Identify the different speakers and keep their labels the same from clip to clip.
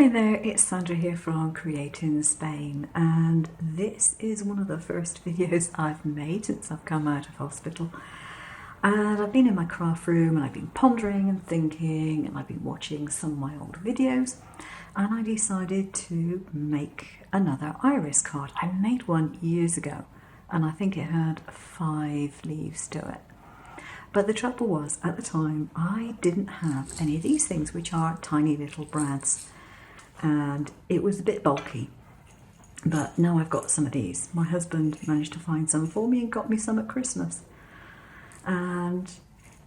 Speaker 1: Hi there, it's Sandra here from createinspain, and this is one of the first videos I've made since I've come out of hospital. And I've been in my craft room and I've been pondering and thinking, and I've been watching some of my old videos, and I decided to make another iris card. I made one years ago and I think it had 5 leaves to it. But the trouble was, at the time, I didn't have any of these things, which are tiny little brads. And it was a bit bulky. But now I've got some of these. My husband managed to find some for me and got me some at Christmas. And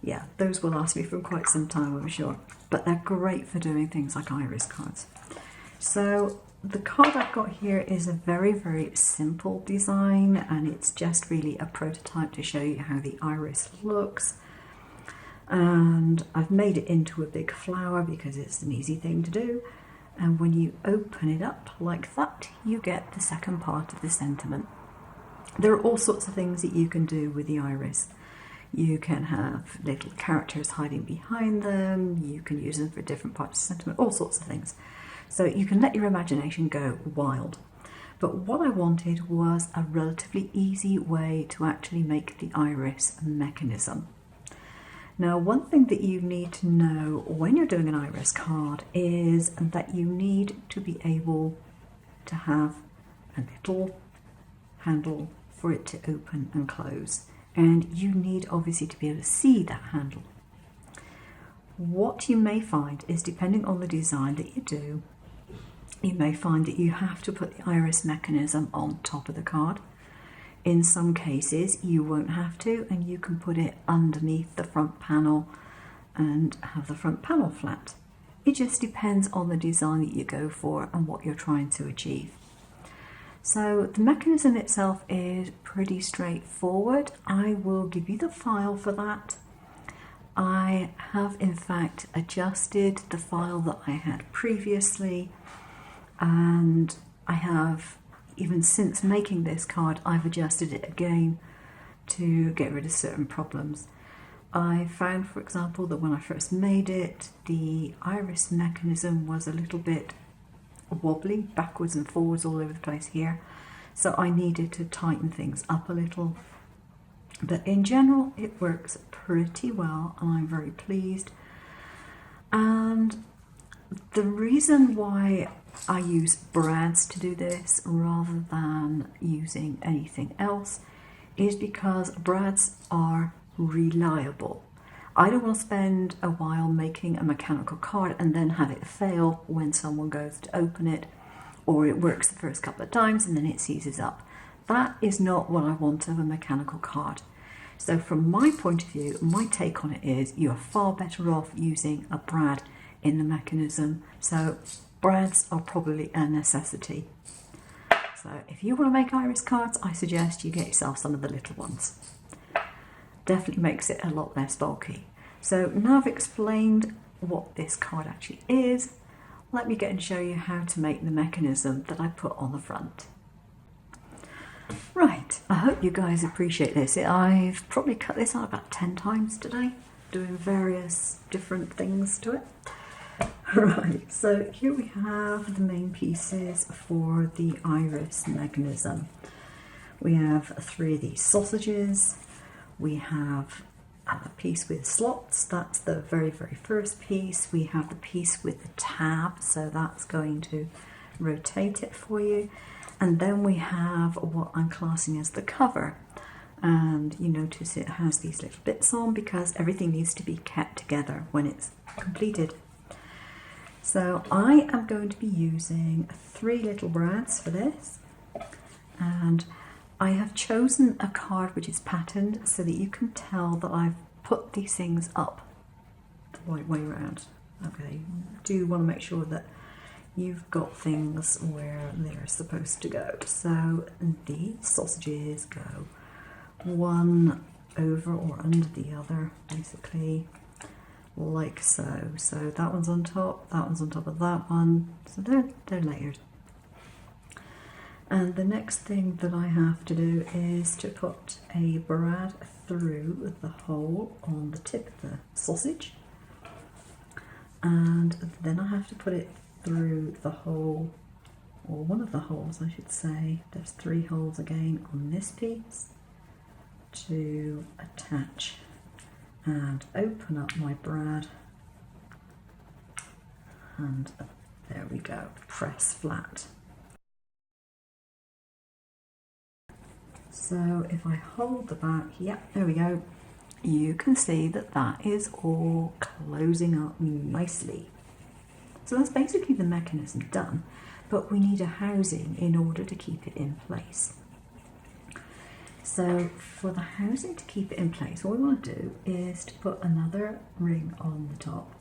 Speaker 1: yeah, those will last me for quite some time, I'm sure. But they're great for doing things like iris cards. So the card I've got here is a very, very simple design, and it's just really a prototype to show you how the iris looks. And I've made it into a big flower because it's an easy thing to do. And when you open it up like that, you get the second part of the sentiment. There are all sorts of things that you can do with the iris. You can have little characters hiding behind them, you can use them for different parts of the sentiment, all sorts of things. So you can let your imagination go wild. But what I wanted was a relatively easy way to actually make the iris mechanism. Now, one thing that you need to know when you're doing an iris card is that you need to be able to have a little handle for it to open and close. And you need obviously to be able to see that handle. What you may find is, depending on the design that you do, you may find that you have to put the iris mechanism on top of the card. In some cases you won't have to, and you can put it underneath the front panel and have the front panel flat. It just depends on the design that you go for and what you're trying to achieve. So the mechanism itself is pretty straightforward. I will give you the file for that. I have in fact adjusted the file that I had previously, and I have, even since making this card, I've adjusted it again to get rid of certain problems. I found, for example, that when I first made it, the iris mechanism was a little bit wobbly, backwards and forwards all over the place here. So I needed to tighten things up a little. But in general, it works pretty well, and I'm very pleased. And the reason why I use brads to do this rather than using anything else is because brads are reliable. I don't want to spend a while making a mechanical card and then have it fail when someone goes to open it, or it works the first couple of times and then it seizes up. That is not what I want of a mechanical card. So from my point of view, my take on it is you are far better off using a brad in the mechanism. So brads are probably a necessity. So if you want to make iris cards, I suggest you get yourself some of the little ones. Definitely makes it a lot less bulky. So now I've explained what this card actually is, let me get and show you how to make the mechanism that I put on the front. Right, I hope you guys appreciate this. I've probably cut this out about 10 times today, doing various different things to it. Right, so here we have the main pieces for the iris mechanism. We have 3 of these sausages. We have a piece with slots, that's the very, very first piece. We have the piece with the tab, so that's going to rotate it for you. And then we have what I'm classing as the cover. And you notice it has these little bits on because everything needs to be kept together when it's completed. So I am going to be using 3 little brads for this, and I have chosen a card which is patterned so that you can tell that I've put these things up the right way around. Okay, do want to make sure that you've got things where they're supposed to go. So the sausages go one over or under the other, basically, like so. So that one's on top, that one's on top of that one, so they're layered. And the next thing that I have to do is to put a brad through the hole on the tip of the sausage, and then I have to put it through the hole, or one of the holes I should say. There's 3 holes again on this piece to attach, and open up my brad, and there we go, press flat. So if I hold the back, yep, there we go, you can see that that is all closing up nicely. So that's basically the mechanism done, but we need a housing in order to keep it in place. So for the housing to keep it in place, what we want to do is to put another ring on the top,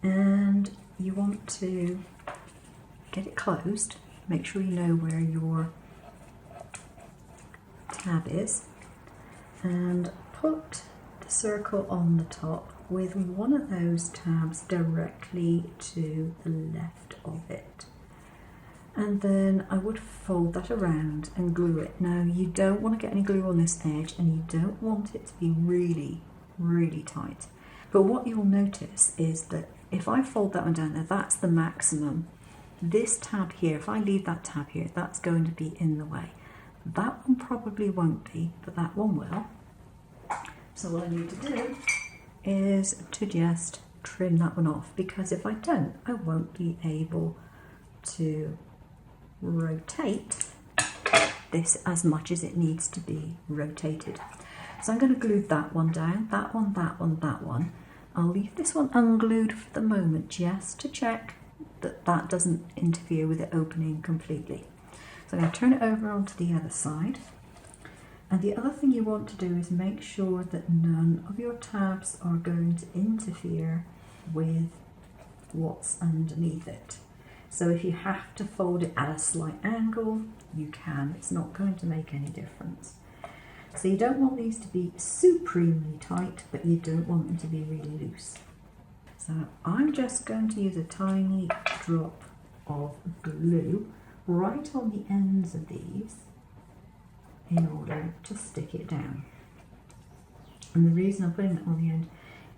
Speaker 1: and you want to get it closed. Make sure you know where your tab is, and put the circle on the top with one of those tabs directly to the left of it. And then I would fold that around and glue it. Now you don't want to get any glue on this edge, and you don't want it to be really, really tight. But what you'll notice is that if I fold that one down there, that's the maximum. This tab here, if I leave that tab here, that's going to be in the way. That one probably won't be, but that one will. So what I need to do is to just trim that one off, because if I don't, I won't be able to rotate this as much as it needs to be rotated. So I'm going to glue that one down, that one, that one, that one. I'll leave this one unglued for the moment just to check that that doesn't interfere with it opening completely. So I'm going to turn it over onto the other side. And the other thing you want to do is make sure that none of your tabs are going to interfere with what's underneath it. So if you have to fold it at a slight angle, you can. It's not going to make any difference. So you don't want these to be supremely tight, but you don't want them to be really loose. So I'm just going to use a tiny drop of glue right on the ends of these in order to stick it down. And the reason I'm putting that on the end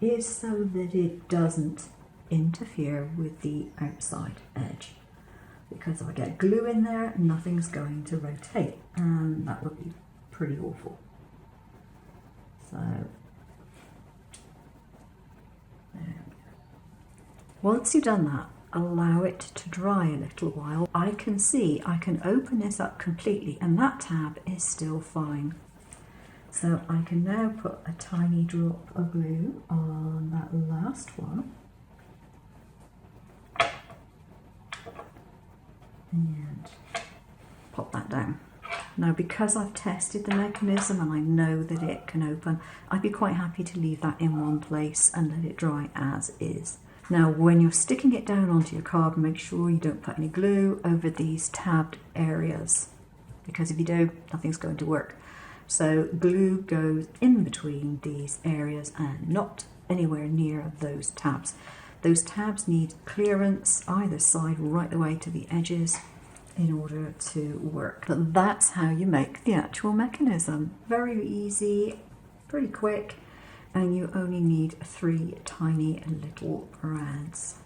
Speaker 1: is so that it doesn't interfere with the outside edge. Because if I get glue in there, nothing's going to rotate, and that would be pretty awful. So there we go. Once you've done that, allow it to dry a little while. I can see I can open this up completely, and that tab is still fine. So I can now put a tiny drop of glue on that last one. And pop that down. Now, because I've tested the mechanism and I know that it can open, I'd be quite happy to leave that in one place and let it dry as is. Now, when you're sticking it down onto your card, make sure you don't put any glue over these tabbed areas, because if you do, nothing's going to work. So glue goes in between these areas and not anywhere near those tabs. Those tabs need clearance either side right the way to the edges in order to work. But that's how you make the actual mechanism. Very easy, pretty quick, and you only need 3 tiny little brads.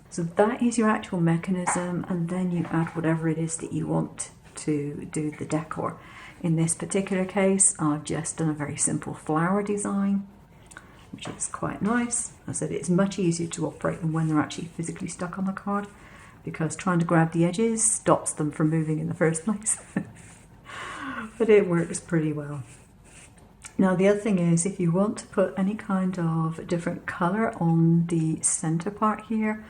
Speaker 1: So that is your actual mechanism, and then you add whatever it is that you want to do the decor. In this particular case, I've just done a very simple flower design, which is quite nice. As I said, it's much easier to operate than when they're actually physically stuck on the card, because trying to grab the edges stops them from moving in the first place. But it works pretty well. Now the other thing is, if you want to put any kind of different colour on the centre part here,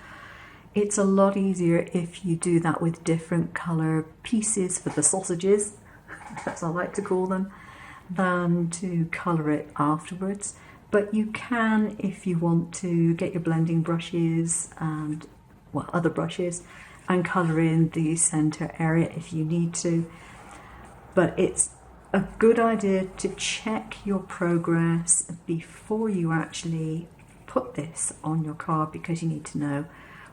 Speaker 1: it's a lot easier if you do that with different colour pieces for the sausages, as I like to call them, than to colour it afterwards. But you can, if you want to, get your blending brushes and, well, other brushes, and colour in the centre area if you need to. But it's a good idea to check your progress before you actually put this on your card, because you need to know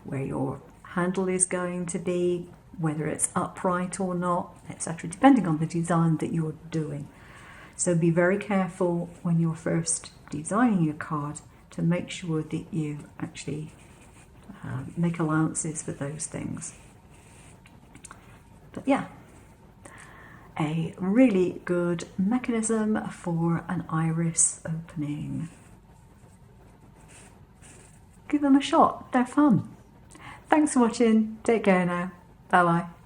Speaker 1: where your handle is going to be, whether it's upright or not, etc., depending on the design that you're doing. So be very careful when you're first designing your card to make sure that you actually make allowances for those things. But yeah, a really good mechanism for an iris opening. Give them a shot, they're fun. Thanks for watching, take care now, bye bye.